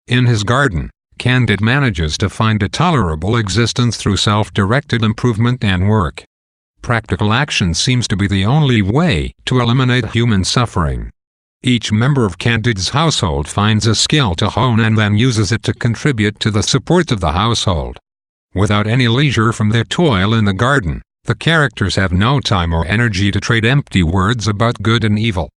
In his garden, Candide manages to find a tolerable existence through self-directed improvement and work. Practical action seems to be the only way to eliminate human suffering. Each member of Candide's household finds a skill to hone and then uses it to contribute to the support of the household. Without any leisure from their toil in the garden, the characters have no time or energy to trade empty words about good and evil.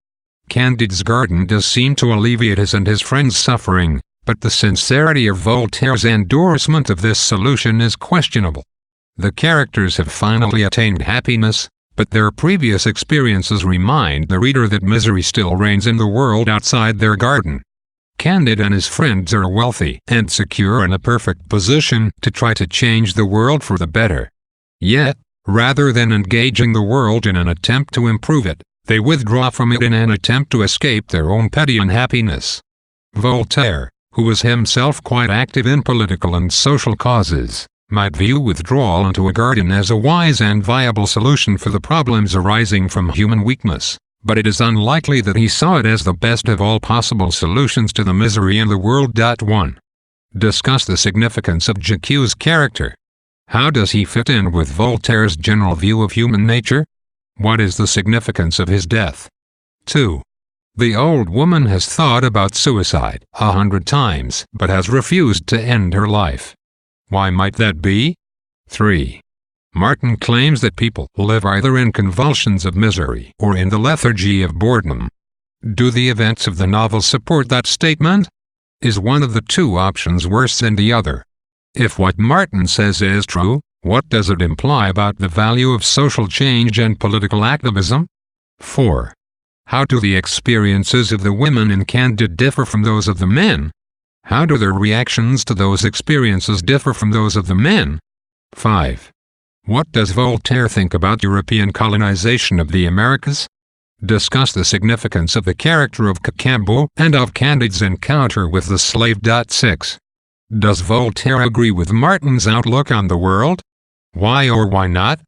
Candide's garden does seem to alleviate his and his friends' suffering, but the sincerity of Voltaire's endorsement of this solution is questionable. The characters have finally attained happiness, but their previous experiences remind the reader that misery still reigns in the world outside their garden. Candide and his friends are wealthy and secure in a perfect position to try to change the world for the better. Yet, rather than engaging the world in an attempt to improve it, they withdraw from it in an attempt to escape their own petty unhappiness. Voltaire, who was himself quite active in political and social causes, might view withdrawal into a garden as a wise and viable solution for the problems arising from human weakness, but it is unlikely that he saw it as the best of all possible solutions to the misery in the world. 1. Discuss the significance of JQ's character. How does he fit in with Voltaire's general view of human nature? What is the significance of his death? 2. The old woman has thought about suicide 100 times but has refused to end her life. Why might that be? 3. Martin claims that people live either in convulsions of misery or in the lethargy of boredom. Do the events of the novel support that statement? Is one of the two options worse than the other? If what Martin says is true, what does it imply about the value of social change and political activism? 4. How do the experiences of the women in Candide differ from those of the men? How do their reactions to those experiences differ from those of the men? 5. What does Voltaire think about European colonization of the Americas? Discuss the significance of the character of Cacambo and of Candide's encounter with the slave. 6. Does Voltaire agree with Martin's outlook on the world? Why or why not?